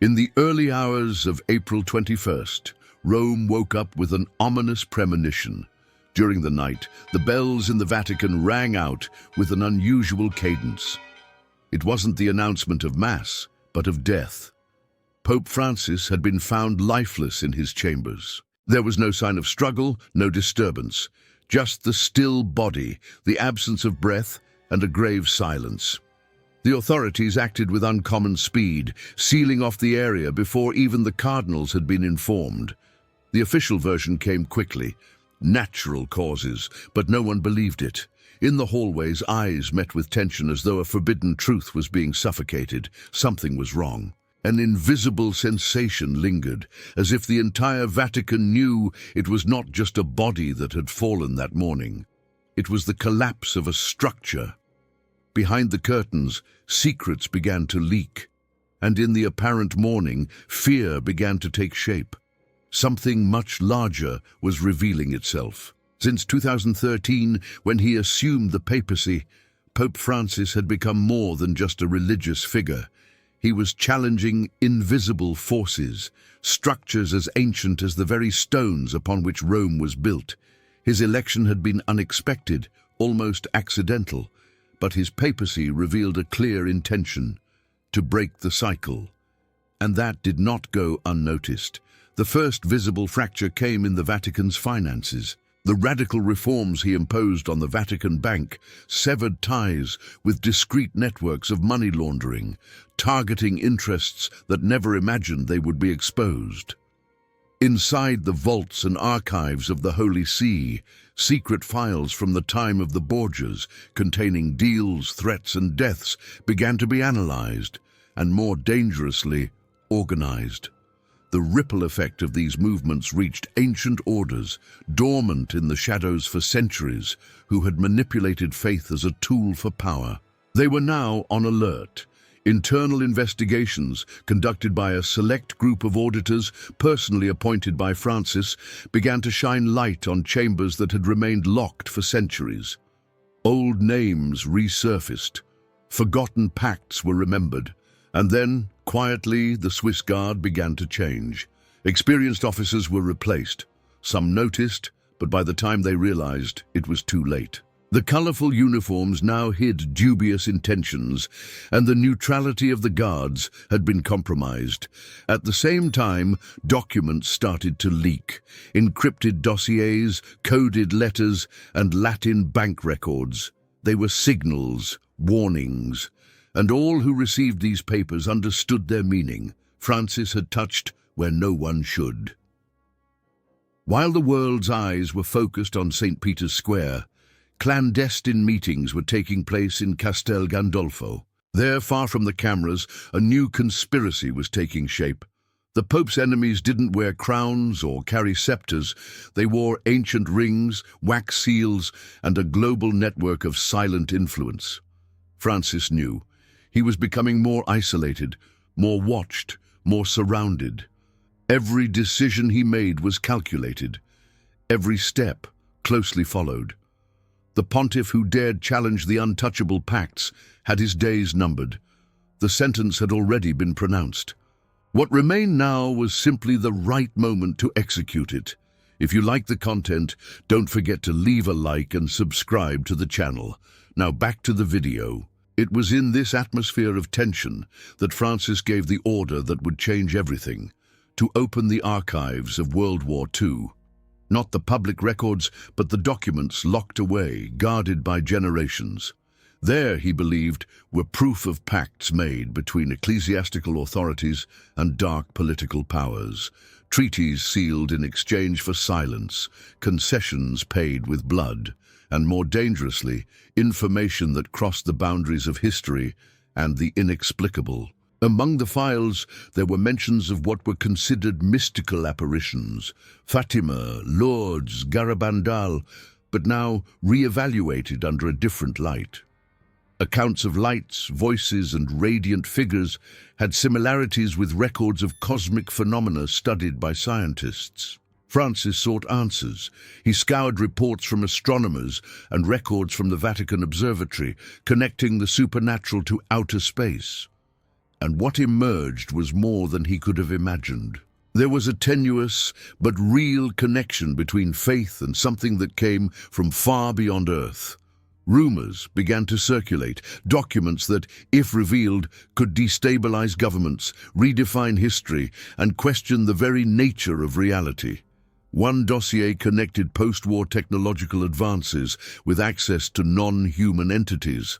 In the early hours of April 21st, Rome woke up with an ominous premonition. During the night, the bells in the Vatican rang out with an unusual cadence. It wasn't the announcement of Mass, but of death. Pope Francis had been found lifeless in his chambers. There was no sign of struggle, no disturbance, just the still body, the absence of breath, and a grave silence. The authorities acted with uncommon speed, sealing off the area before even the cardinals had been informed. The official version came quickly. Natural causes, but no one believed it. In the hallways, eyes met with tension as though a forbidden truth was being suffocated. Something was wrong. An invisible sensation lingered, as if the entire Vatican knew it was not just a body that had fallen that morning. It was the collapse of a structure. Behind the curtains, secrets began to leak, and in the apparent mourning, fear began to take shape. Something much larger was revealing itself. Since 2013, when he assumed the papacy, Pope Francis had become more than just a religious figure. He was challenging invisible forces, structures as ancient as the very stones upon which Rome was built. His election had been unexpected, almost accidental, but his papacy revealed a clear intention: to break the cycle. And that did not go unnoticed. The first visible fracture came in the Vatican's finances. The radical reforms he imposed on the Vatican Bank severed ties with discrete networks of money laundering, targeting interests that never imagined they would be exposed. Inside the vaults and archives of the Holy See, secret files from the time of the Borgias, containing deals, threats, and deaths, began to be analyzed, and more dangerously, organized. The ripple effect of these movements reached ancient orders, dormant in the shadows for centuries, who had manipulated faith as a tool for power. They were now on alert. Internal investigations, conducted by a select group of auditors personally appointed by Francis, began to shine light on chambers that had remained locked for centuries. Old names resurfaced, forgotten pacts were remembered, and then, quietly, the Swiss Guard began to change. Experienced officers were replaced. Some noticed, but by the time they realized, it was too late. The colorful uniforms now hid dubious intentions, and the neutrality of the guards had been compromised. At the same time, documents started to leak. Encrypted dossiers, coded letters, and Latin bank records. They were signals, warnings, and all who received these papers understood their meaning. Francis had touched where no one should. While the world's eyes were focused on St. Peter's Square, clandestine meetings were taking place in Castel Gandolfo. There, far from the cameras, a new conspiracy was taking shape. The Pope's enemies didn't wear crowns or carry scepters. They wore ancient rings, wax seals, and a global network of silent influence. Francis knew. He was becoming more isolated, more watched, more surrounded. Every decision he made was calculated. Every step closely followed. The pontiff who dared challenge the untouchable pacts had his days numbered. The sentence had already been pronounced. What remained now was simply the right moment to execute it. If you like the content, don't forget to leave a like and subscribe to the channel. Now back to the video. It was in this atmosphere of tension that Francis gave the order that would change everything: to open the archives of World War II. Not the public records, but the documents locked away, guarded by generations. There, he believed, were proof of pacts made between ecclesiastical authorities and dark political powers, treaties sealed in exchange for silence, concessions paid with blood, and more dangerously, information that crossed the boundaries of history and the inexplicable. Among the files, there were mentions of what were considered mystical apparitions: Fatima, Lourdes, Garabandal, but now re-evaluated under a different light. Accounts of lights, voices, and radiant figures had similarities with records of cosmic phenomena studied by scientists. Francis sought answers. He scoured reports from astronomers and records from the Vatican Observatory, connecting the supernatural to outer space. and what emerged was more than he could have imagined. There was a tenuous but real connection between faith and something that came from far beyond Earth. Rumors began to circulate, documents that, if revealed, could destabilize governments, redefine history, and question the very nature of reality. One dossier connected post-war technological advances with access to non-human entities.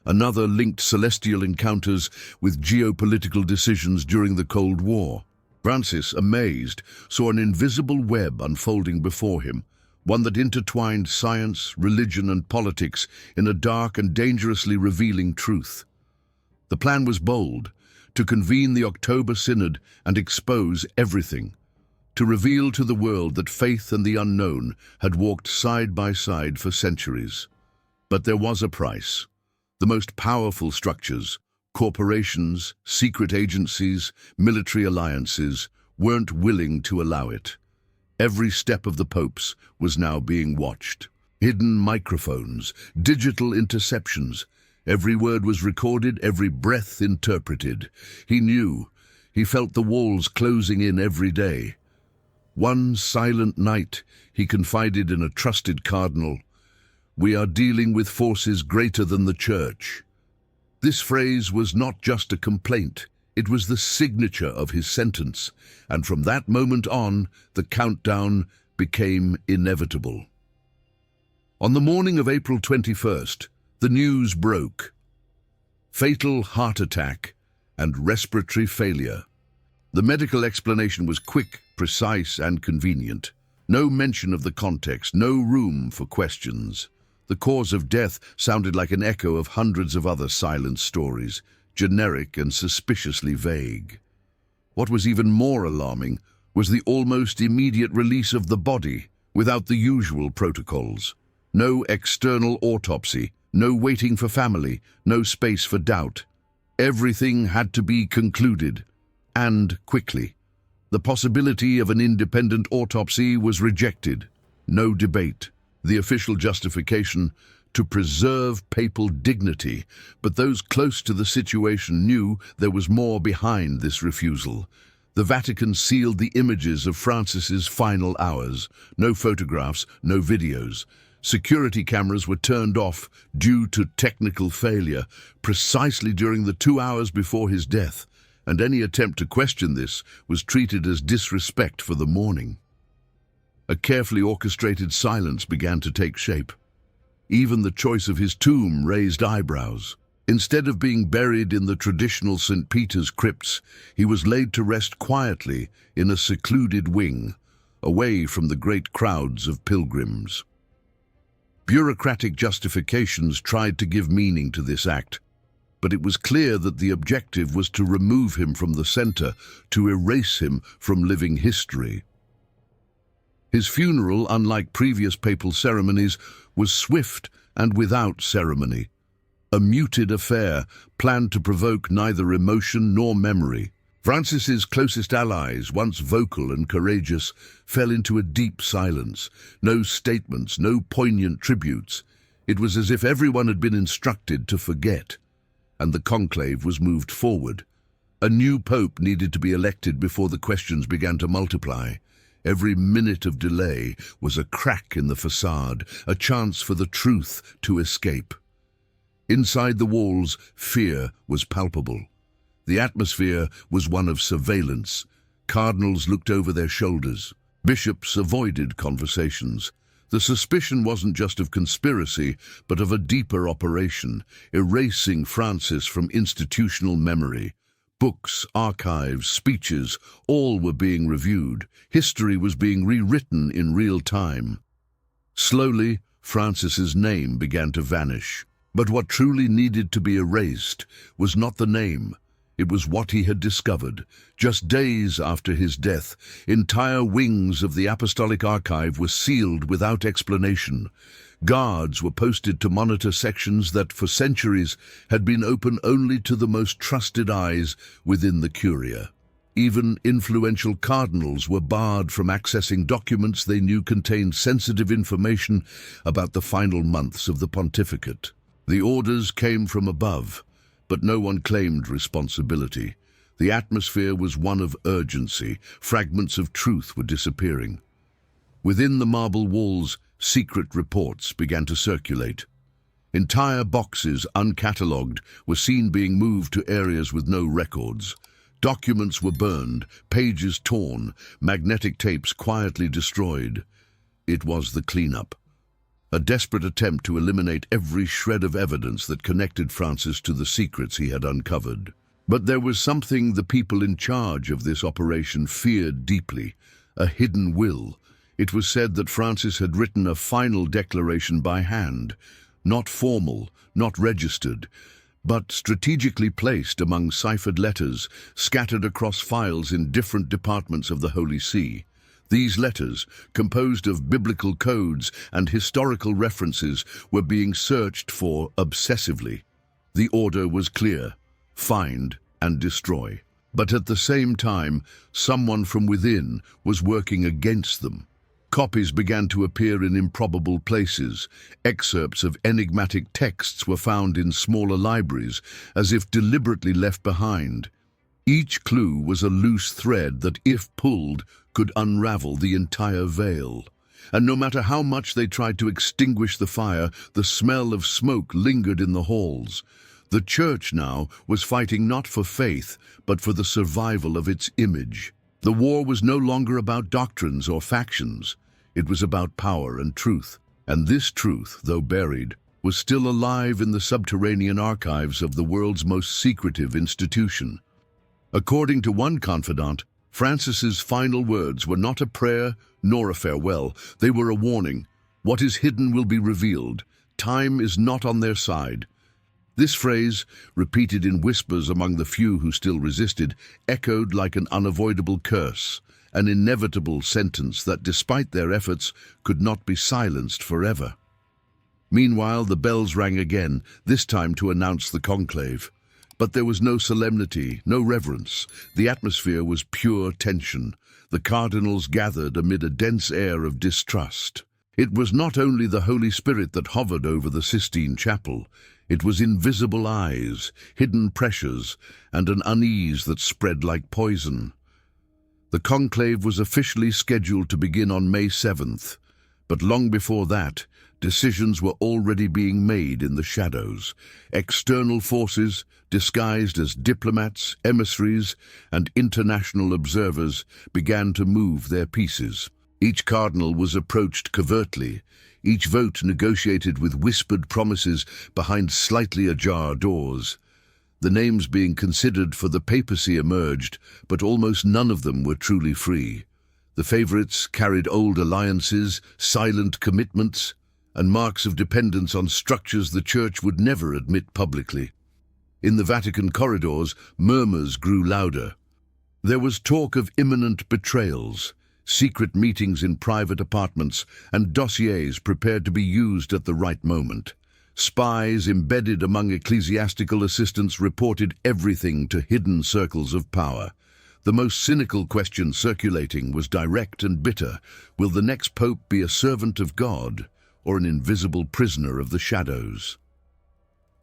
Another linked celestial encounters with geopolitical decisions during the Cold War. Francis, amazed, saw an invisible web unfolding before him, one that intertwined science, religion, and politics in a dark and dangerously revealing truth. The plan was bold: to convene the October Synod and expose everything, to reveal to the world that faith and the unknown had walked side by side for centuries. But there was a price. The most powerful structures, corporations, secret agencies, military alliances, weren't willing to allow it. Every step of the popes was now being watched. Hidden microphones, digital interceptions. Every word was recorded, every breath interpreted. He knew. He felt the walls closing in every day. One silent night, he confided in a trusted cardinal, "We are dealing with forces greater than the Church." This phrase was not just a complaint. It was the signature of his sentence, and from that moment on, the countdown became inevitable. On the morning of April 21st, the news broke. Fatal heart attack and respiratory failure. The medical explanation was quick, precise, and convenient. No mention of the context, no room for questions. The cause of death sounded like an echo of hundreds of other silent stories, generic and suspiciously vague. What was even more alarming was the almost immediate release of the body without the usual protocols. No external autopsy, no waiting for family, no space for doubt. Everything had to be concluded, and quickly. The possibility of an independent autopsy was rejected. No debate. The official justification: to preserve papal dignity, but those close to the situation knew there was more behind this refusal. The Vatican sealed the images of Francis's final hours. No photographs, no videos. Security cameras were turned off due to technical failure, precisely during the 2 hours before his death, and any attempt to question this was treated as disrespect for the mourning. A carefully orchestrated silence began to take shape. Even the choice of his tomb raised eyebrows. Instead of being buried in the traditional St. Peter's crypts, he was laid to rest quietly in a secluded wing, away from the great crowds of pilgrims. Bureaucratic justifications tried to give meaning to this act, but it was clear that the objective was to remove him from the center, to erase him from living history. His funeral, unlike previous papal ceremonies, was swift and without ceremony. A muted affair planned to provoke neither emotion nor memory. Francis's closest allies, once vocal and courageous, fell into a deep silence. No statements, no poignant tributes. It was as if everyone had been instructed to forget, and the conclave was moved forward. A new pope needed to be elected before the questions began to multiply. Every minute of delay was a crack in the facade, a chance for the truth to escape. Inside the walls, fear was palpable. The atmosphere was one of surveillance. Cardinals looked over their shoulders. Bishops avoided conversations. The suspicion wasn't just of conspiracy, but of a deeper operation, erasing Francis from institutional memory. Books, archives, speeches, all were being reviewed. History was being rewritten in real time. Slowly, Francis's name began to vanish. But what truly needed to be erased was not the name. It was what he had discovered. Just days after his death, entire wings of the Apostolic Archive were sealed without explanation. Guards were posted to monitor sections that, for centuries, had been open only to the most trusted eyes within the Curia. Even influential cardinals were barred from accessing documents they knew contained sensitive information about the final months of the pontificate. The orders came from above, but no one claimed responsibility. The atmosphere was one of urgency. Fragments of truth were disappearing. Within the marble walls, secret reports began to circulate. Entire boxes, uncatalogued, were seen being moved to areas with no records. Documents were burned, pages torn, magnetic tapes quietly destroyed. It was the cleanup. A desperate attempt to eliminate every shred of evidence that connected Francis to the secrets he had uncovered. But there was something the people in charge of this operation feared deeply, a hidden will. It was said that Francis had written a final declaration by hand, not formal, not registered, but strategically placed among ciphered letters scattered across files in different departments of the Holy See. These letters, composed of biblical codes and historical references, were being searched for obsessively. The order was clear: find and destroy. But at the same time, someone from within was working against them. Copies began to appear in improbable places. Excerpts of enigmatic texts were found in smaller libraries, as if deliberately left behind. Each clue was a loose thread that, if pulled, could unravel the entire veil. And no matter how much they tried to extinguish the fire, the smell of smoke lingered in the halls. The church now was fighting not for faith, but for the survival of its image. The war was no longer about doctrines or factions. It was about power and truth. And this truth, though buried, was still alive in the subterranean archives of the world's most secretive institution. According to one confidant, Francis's final words were not a prayer nor a farewell. They were a warning. What is hidden will be revealed. Time is not on their side. This phrase, repeated in whispers among the few who still resisted, echoed like an unavoidable curse, an inevitable sentence that, despite their efforts, could not be silenced forever. Meanwhile, the bells rang again, this time to announce the conclave. But there was no solemnity, no reverence. The atmosphere was pure tension. The cardinals gathered amid a dense air of distrust. It was not only the Holy Spirit that hovered over the Sistine Chapel. It was invisible eyes, hidden pressures, and an unease that spread like poison. The conclave was officially scheduled to begin on May 7th, but long before that, decisions were already being made in the shadows. External forces, disguised as diplomats, emissaries, and international observers, began to move their pieces. Each cardinal was approached covertly, each vote negotiated with whispered promises behind slightly ajar doors. The names being considered for the papacy emerged, but almost none of them were truly free. The favorites carried old alliances, silent commitments, and marks of dependence on structures the Church would never admit publicly. In the Vatican corridors, murmurs grew louder. There was talk of imminent betrayals, secret meetings in private apartments, and dossiers prepared to be used at the right moment. Spies embedded among ecclesiastical assistants reported everything to hidden circles of power. The most cynical question circulating was direct and bitter. Will the next pope be a servant of God or an invisible prisoner of the shadows?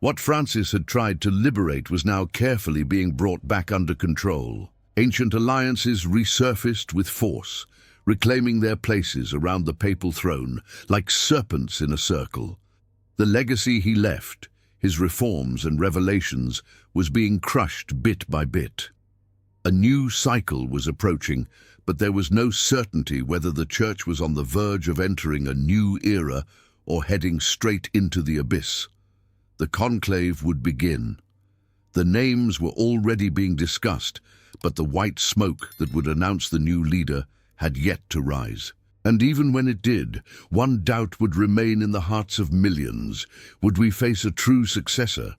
What Francis had tried to liberate was now carefully being brought back under control. Ancient alliances resurfaced with force, reclaiming their places around the papal throne like serpents in a circle. The legacy he left, his reforms and revelations, was being crushed bit by bit. A new cycle was approaching, but there was no certainty whether the Church was on the verge of entering a new era or heading straight into the abyss. The conclave would begin. The names were already being discussed, but the white smoke that would announce the new leader had yet to rise. And even when it did, one doubt would remain in the hearts of millions. Would we face a true successor,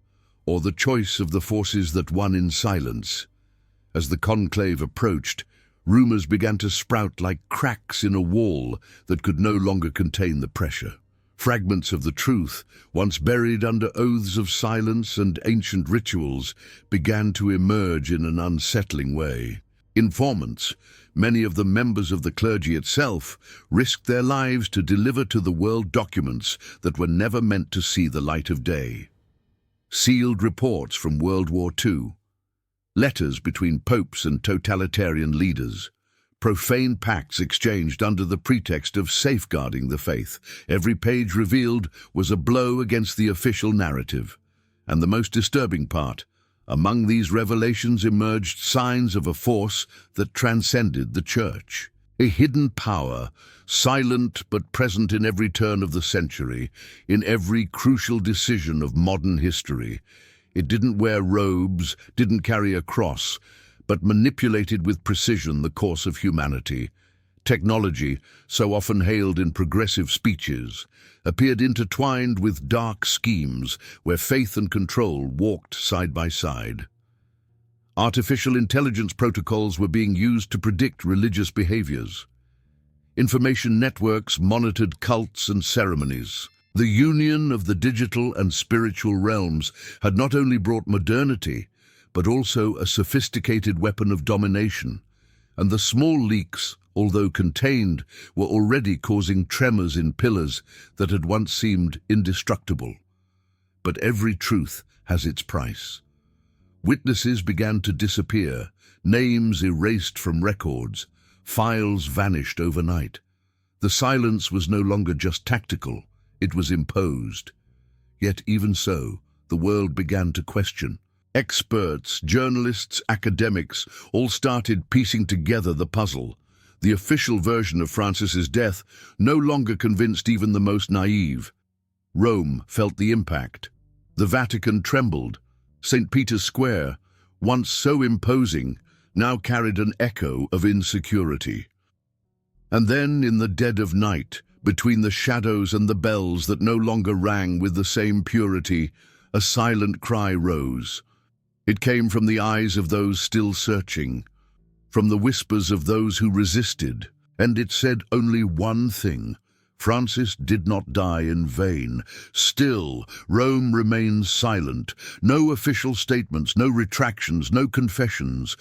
or the choice of the forces that won in silence? As the conclave approached, rumors began to sprout like cracks in a wall that could no longer contain the pressure. Fragments of the truth, once buried under oaths of silence and ancient rituals, began to emerge in an unsettling way. Informants, many of them members of the clergy itself, risked their lives to deliver to the world documents that were never meant to see the light of day. sealed reports from World War II, letters between popes and totalitarian leaders, profane pacts exchanged under the pretext of safeguarding the faith. Every page revealed was a blow against the official narrative. And the most disturbing part, among these revelations emerged signs of a force that transcended the Church. A hidden power, silent but present in every turn of the century, in every crucial decision of modern history. It didn't wear robes, didn't carry a cross, but manipulated with precision the course of humanity. Technology, so often hailed in progressive speeches, appeared intertwined with dark schemes where faith and control walked side by side. Artificial intelligence protocols were being used to predict religious behaviors. Information networks monitored cults and ceremonies. The union of the digital and spiritual realms had not only brought modernity, but also a sophisticated weapon of domination, and the small leaks, although contained, were already causing tremors in pillars that had once seemed indestructible. But every truth has its price. Witnesses began to disappear, names erased from records, files vanished overnight. The silence was no longer just tactical, it was imposed. Yet even so, the world began to question. Experts, journalists, academics all started piecing together the puzzle. The official version of Francis's death no longer convinced even the most naive. Rome felt the impact. The Vatican trembled. St. Peter's Square, once so imposing, now carried an echo of insecurity. And then, in the dead of night, between the shadows and the bells that no longer rang with the same purity, a silent cry rose. It came from the eyes of those still searching, from the whispers of those who resisted, and it said only one thing: Francis did not die in vain. Still, Rome remains silent. No official statements, no retractions, no confessions.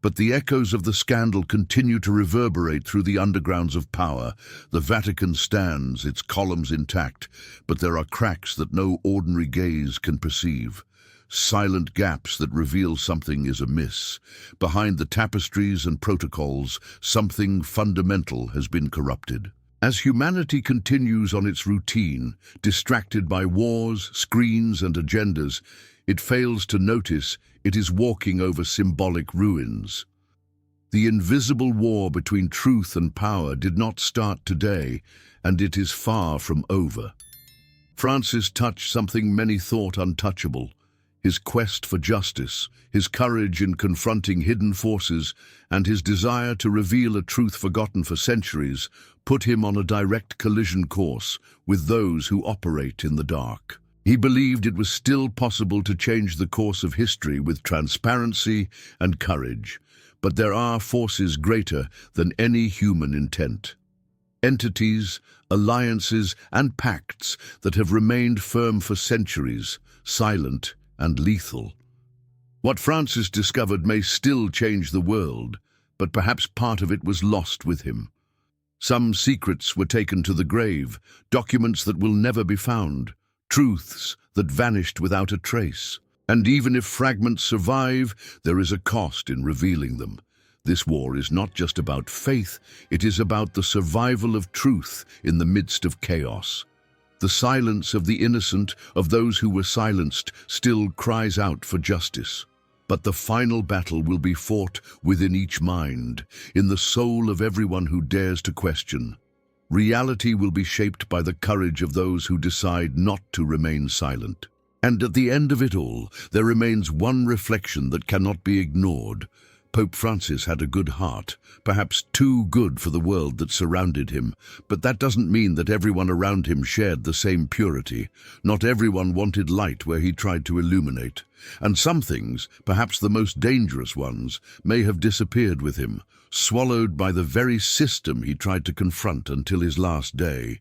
But the echoes of the scandal continue to reverberate through the undergrounds of power. The Vatican stands, its columns intact, but there are cracks that no ordinary gaze can perceive. Silent gaps that reveal something is amiss. Behind the tapestries and protocols, something fundamental has been corrupted. As humanity continues on its routine, distracted by wars, screens, and agendas, it fails to notice it is walking over symbolic ruins. The invisible war between truth and power did not start today, and it is far from over. Francis touched something many thought untouchable: his quest for justice, his courage in confronting hidden forces, and his desire to reveal a truth forgotten for centuries put him on a direct collision course with those who operate in the dark. He believed it was still possible to change the course of history with transparency and courage, but there are forces greater than any human intent. Entities, alliances, and pacts that have remained firm for centuries, silent and lethal. What Francis discovered may still change the world, but perhaps part of it was lost with him. Some secrets were taken to the grave, documents that will never be found, truths that vanished without a trace. And even if fragments survive, there is a cost in revealing them. This war is not just about faith, it is about the survival of truth in the midst of chaos. The silence of the innocent, of those who were silenced, still cries out for justice. But the final battle will be fought within each mind, in the soul of everyone who dares to question. Reality will be shaped by the courage of those who decide not to remain silent. And at the end of it all, there remains one reflection that cannot be ignored. Pope Francis had a good heart, perhaps too good for the world that surrounded him, but that doesn't mean that everyone around him shared the same purity. Not everyone wanted light where he tried to illuminate, and some things, perhaps the most dangerous ones, may have disappeared with him, swallowed by the very system he tried to confront until his last day.